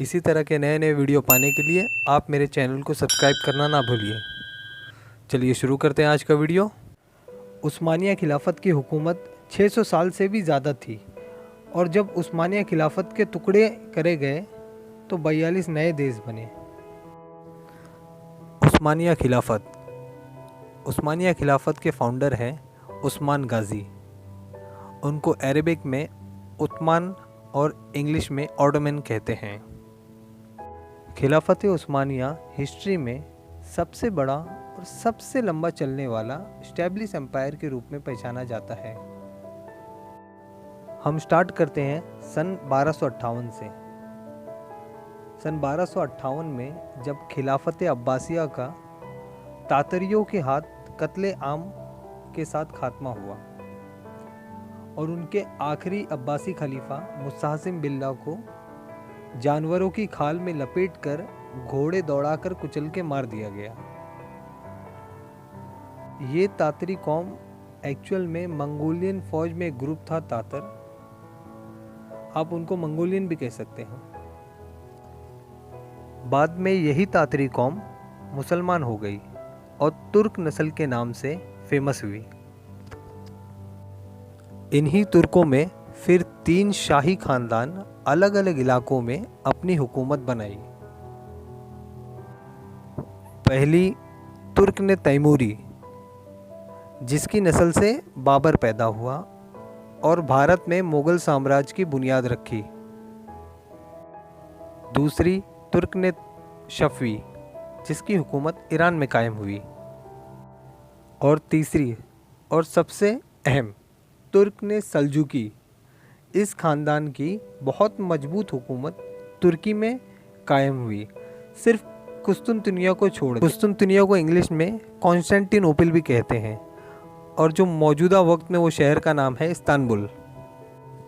इसी तरह के नए नए वीडियो पाने के लिए आप मेरे चैनल को सब्सक्राइब करना ना भूलिए। चलिए शुरू करते हैं आज का वीडियो। उस्मानिया खिलाफत की हुकूमत 600 साल से भी ज़्यादा थी और जब उस्मानिया खिलाफत के टुकड़े करे गए तो 42 नए देश बने। उस्मानिया खिलाफत के फाउंडर हैं उस्मान गाजी। उनको अरेबिक में उस्मान और इंग्लिश में ऑटोमन कहते हैं। खिलाफत उस्मानिया हिस्ट्री में सबसे बड़ा और सबसे लंबा चलने वाला स्टैब्लिश एम्पायर के रूप में पहचाना जाता है। हम स्टार्ट करते हैं सन 1258 से। सन 1258 में जब खिलाफत अब्बासिया का तातरियों के हाथ कत्ले आम के साथ खात्मा हुआ और उनके आखिरी अब्बासी खलीफा मुस्तासिम बिल्ला को जानवरों की खाल में लपेटकर घोड़े दौड़ाकर कुचल के मार दिया गया। ये तातरी कौम एक्चुअल में मंगोलियन फौज में एक ग्रुप था तातर, आप उनको मंगोलियन भी कह सकते हैं। बाद में यही तातरी कौम मुसलमान हो गई और तुर्क नस्ल के नाम से फेमस हुई। इन्हीं तुर्कों में फिर 3 शाही खानदान अलग अलग इलाकों में अपनी हुकूमत बनाई। पहली तुर्क ने तैमूरी, जिसकी नस्ल से बाबर पैदा हुआ और भारत में मुगल साम्राज्य की बुनियाद रखी। दूसरी तुर्क ने शफवी, जिसकी हुकूमत ईरान में कायम हुई। और तीसरी और सबसे अहम तुर्क ने सल्जूकी। इस खानदान की बहुत मजबूत हुकूमत तुर्की में कायम हुई, सिर्फ कुस्तुनतुनिया को छोड़। कुस्तुनतुनिया को इंग्लिश में कॉन्स्टेंटिनोपल भी कहते हैं और जो मौजूदा वक्त में वो शहर का नाम है इस्तांबुल।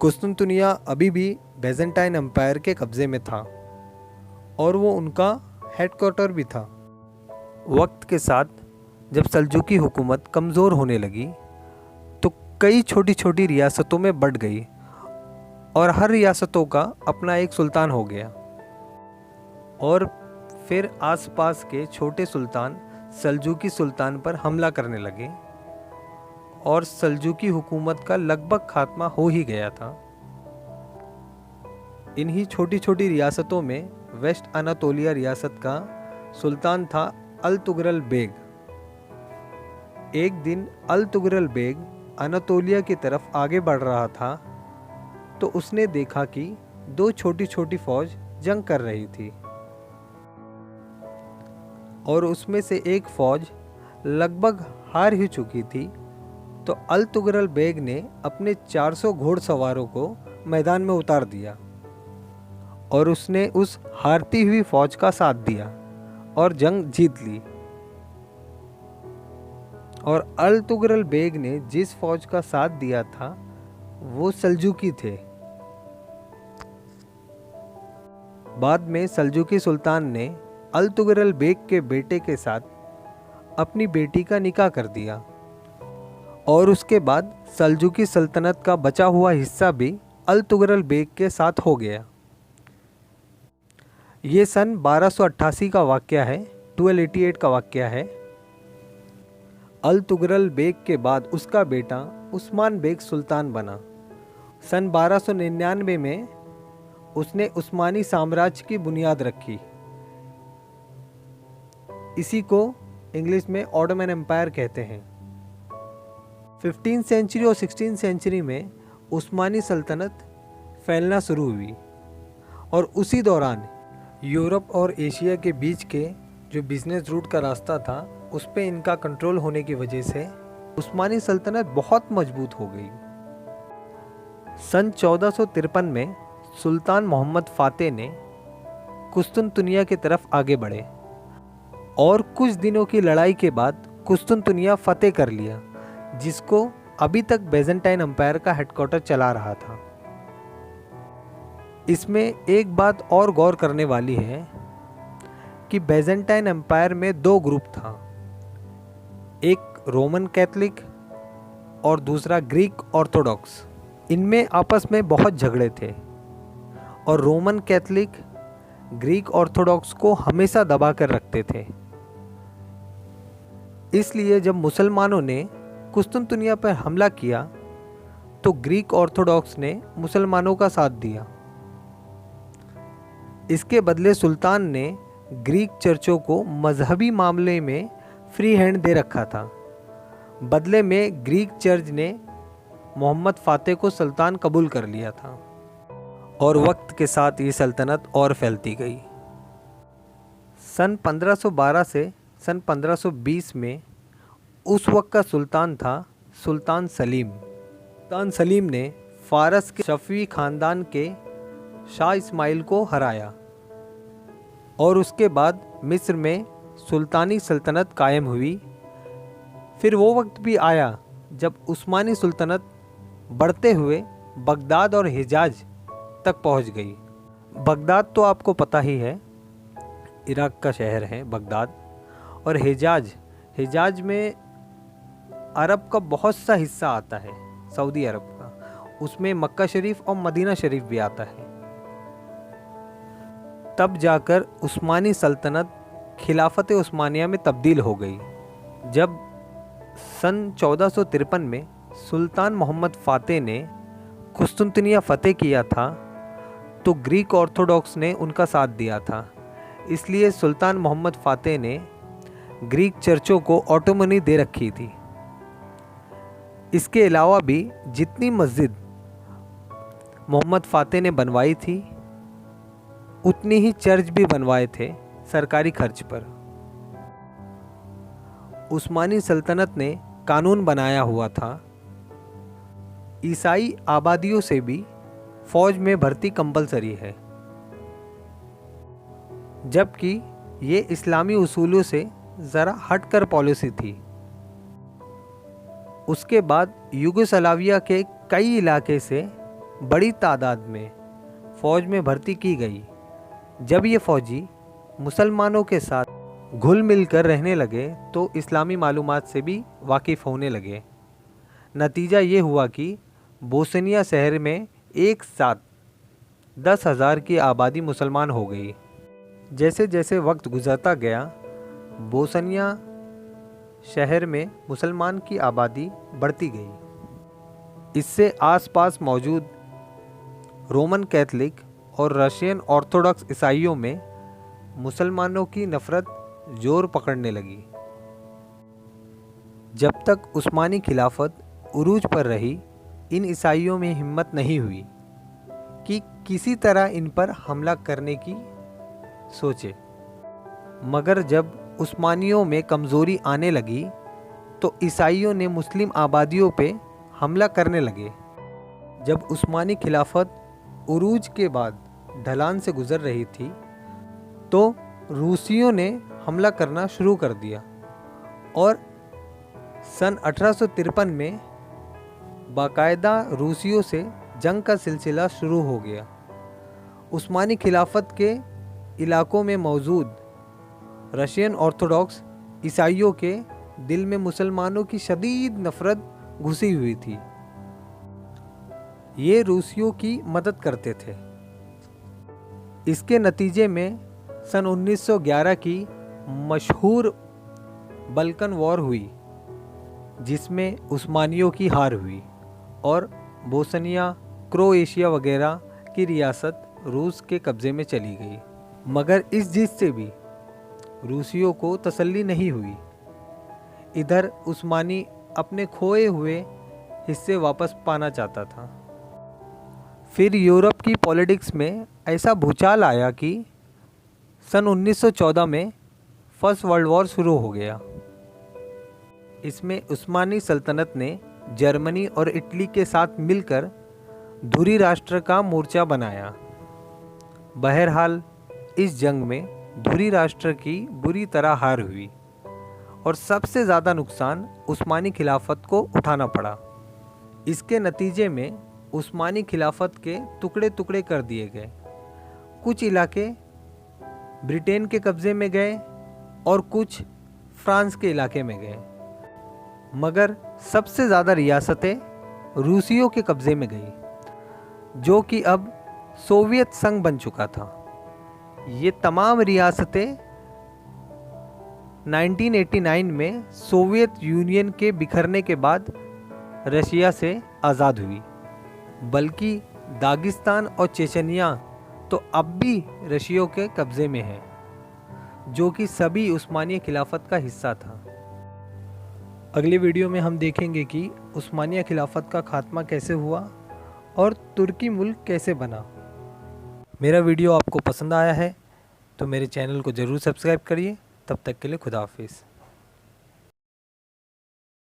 कुस्तुनतुनिया अभी भी बैजेंटाइन एम्पायर के कब्ज़े में था और वो उनका हेडक्वार्टर भी था। वक्त के साथ जब सल्जूकी हुकूमत कमज़ोर होने लगी तो कई छोटी छोटी रियासतों में बँट गई और हर रियासतों का अपना एक सुल्तान हो गया। और फिर आसपास के छोटे सुल्तान सल्जूकी सुल्तान पर हमला करने लगे और सल्जूकी हुकूमत का लगभग खात्मा हो ही गया था। इन्हीं छोटी छोटी रियासतों में वेस्ट अनातोलिया रियासत का सुल्तान था अल तुगरल बेग। एक दिन अल तुगरल बेग अनातोलिया की तरफ आगे बढ़ रहा था तो उसने देखा कि 2 छोटी छोटी फौज जंग कर रही थी और उसमें से एक फौज लगभग हार ही चुकी थी। तो अल तुगरल बेग ने अपने 400 घोड़सवारों को मैदान में उतार दिया और उसने उस हारती हुई फौज का साथ दिया और जंग जीत ली। और अल तुगरल बेग ने जिस फौज का साथ दिया था वो सल्जूकी थे। बाद में सल्जूकी सुल्तान ने अल तुगरल बेग के बेटे के साथ अपनी बेटी का निकाह कर दिया और उसके बाद सल्जूकी सल्तनत का बचा हुआ हिस्सा भी अल तुगरल बेग के साथ हो गया। ये सन 1288 का वाक़या है, 1288 का वाक़या है। अल तुगरल बेग के बाद उसका बेटा उस्मान बेग सुल्तान बना। सन 1299 में उसने उस्मानी साम्राज्य की बुनियाद रखी। इसी को इंग्लिश में ऑटोमन एम्पायर कहते हैं। 15वीं सेंचुरी और 16वीं सेंचुरी में उस्मानी सल्तनत फैलना शुरू हुई और उसी दौरान यूरोप और एशिया के बीच के जो बिज़नेस रूट का रास्ता था उस पे इनका कंट्रोल होने की वजह से उस्मानी सल्तनत बहुत मजबूत हो गई। सन 1453 में सुल्तान मोहम्मद फ़ातेह ने कुस्तुनतुनिया की तरफ आगे बढ़े और कुछ दिनों की लड़ाई के बाद कुस्तुनतुनिया फतेह कर लिया, जिसको अभी तक बैजेंटाइन एम्पायर का हेडक्वार्टर चला रहा था। इसमें एक बात और गौर करने वाली है कि बैजेंटाइन एम्पायर में 2 ग्रुप था, एक रोमन कैथलिक और दूसरा ग्रीक ऑर्थोडॉक्स। इनमें आपस में बहुत झगड़े थे और रोमन कैथलिक ग्रीक ऑर्थोडॉक्स को हमेशा दबा कर रखते थे। इसलिए जब मुसलमानों ने कुस्तुनतुनिया पर हमला किया तो ग्रीक ऑर्थोडॉक्स ने मुसलमानों का साथ दिया। इसके बदले सुल्तान ने ग्रीक चर्चों को मजहबी मामले में फ्री हैंड दे रखा था। बदले में ग्रीक चर्च ने मोहम्मद फातेह को सुल्तान कबूल कर लिया था और वक्त के साथ ये सल्तनत और फैलती गई। सन 1512 से सन 1520 में उस वक्त का सुल्तान था सुल्तान सलीम। सुल्तान सलीम ने फारस के शफवी ख़ानदान के शाह इस्माइल को हराया और उसके बाद मिस्र में सुल्तानी सल्तनत कायम हुई। फिर वो वक्त भी आया जब उस्मानी सुल्तनत बढ़ते हुए बगदाद और हिजाज तक पहुंच गई। बगदाद तो आपको पता ही है, इराक़ का शहर है बगदाद। और हिजाज में अरब का बहुत सा हिस्सा आता है, सऊदी अरब का। उसमें मक्का शरीफ और मदीना शरीफ भी आता है। तब जाकर उस्मानी सल्तनत खिलाफत उस्मानिया में तब्दील हो गई। जब सन 1453 में सुल्तान मोहम्मद फातेह ने कुस्तुनतुनिया फतेह किया था तो ग्रीक ऑर्थोडॉक्स ने उनका साथ दिया था। इसलिए सुल्तान मोहम्मद फातेह ने ग्रीक चर्चों को ऑटोमनी दे रखी थी। इसके अलावा भी जितनी मस्जिद मोहम्मद फातेह ने बनवाई थी उतनी ही चर्च भी बनवाए थे सरकारी खर्च पर। उस्मानी सल्तनत ने कानून बनाया हुआ था, ईसाई आबादियों से भी फौज में भर्ती कंपलसरी है, जबकि ये इस्लामी उसूलों से ज़रा हटकर पॉलिसी थी। उसके बाद युगोस्लाविया के कई इलाके से बड़ी तादाद में फ़ौज में भर्ती की गई। जब ये फ़ौजी मुसलमानों के साथ घुल मिल कर रहने लगे तो इस्लामी मालूमात से भी वाकिफ़ होने लगे। नतीजा ये हुआ कि बोस्निया शहर में एक साथ 10,000 की आबादी मुसलमान हो गई। जैसे जैसे वक्त गुजरता गया बोस्निया शहर में मुसलमान की आबादी बढ़ती गई। इससे आसपास मौजूद रोमन कैथलिक और रशियन ऑर्थोडॉक्स ईसाइयों में मुसलमानों की नफ़रत जोर पकड़ने लगी। जब तक उस्मानी खिलाफत उरूज पर रही, इन ईसाइयों में हिम्मत नहीं हुई कि किसी तरह इन पर हमला करने की सोचे। मगर जब उस्मानियों में कमज़ोरी आने लगी तो ईसाइयों ने मुस्लिम आबादियों पे हमला करने लगे। जब उस्मानी खिलाफत उरूज के बाद ढलान से गुज़र रही थी तो रूसियों ने हमला करना शुरू कर दिया और सन 1853 में बाकायदा रूसियों से जंग का सिलसिला शुरू हो गया। उस्मानी खिलाफत के इलाकों में मौजूद रशियन ऑर्थोडॉक्स ईसाइयों के दिल में मुसलमानों की शदीद नफ़रत घुसी हुई थी। ये रूसियों की मदद करते थे। इसके नतीजे में सन 1911 की मशहूर बल्कन वॉर हुई, जिसमें उस्मानियों की हार हुई और बोस्निया, क्रोएशिया वगैरह की रियासत रूस के कब्ज़े में चली गई। मगर इस जीत से भी रूसियों को तसल्ली नहीं हुई। इधर उस्मानी अपने खोए हुए हिस्से वापस पाना चाहता था। फिर यूरोप की पॉलिटिक्स में ऐसा भूचाल आया कि सन 1914 में फर्स्ट वर्ल्ड वॉर शुरू हो गया। इसमें उस्मानी सल्तनत ने जर्मनी और इटली के साथ मिलकर धुरी राष्ट्र का मोर्चा बनाया। बहरहाल इस जंग में धुरी राष्ट्र की बुरी तरह हार हुई और सबसे ज़्यादा नुकसान उस्मानी खिलाफत को उठाना पड़ा। इसके नतीजे में उस्मानी खिलाफत के टुकड़े टुकड़े कर दिए गए। कुछ इलाके ब्रिटेन के कब्ज़े में गए और कुछ फ्रांस के इलाके में गए, मगर सबसे ज़्यादा रियासतें रूसियों के कब्ज़े में गई, जो कि अब सोवियत संघ बन चुका था। ये तमाम रियासतें 1989 में सोवियत यूनियन के बिखरने के बाद रशिया से आज़ाद हुई, बल्कि दागिस्तान और चेचनिया तो अब भी रशियों के कब्ज़े में है, जो कि सभी उस्मानिया खिलाफत का हिस्सा था। अगली वीडियो में हम देखेंगे कि उस्मानिया खिलाफत का खात्मा कैसे हुआ और तुर्की मुल्क कैसे बना। मेरा वीडियो आपको पसंद आया है तो मेरे चैनल को ज़रूर सब्सक्राइब करिए। तब तक के लिए खुदा हाफिज़।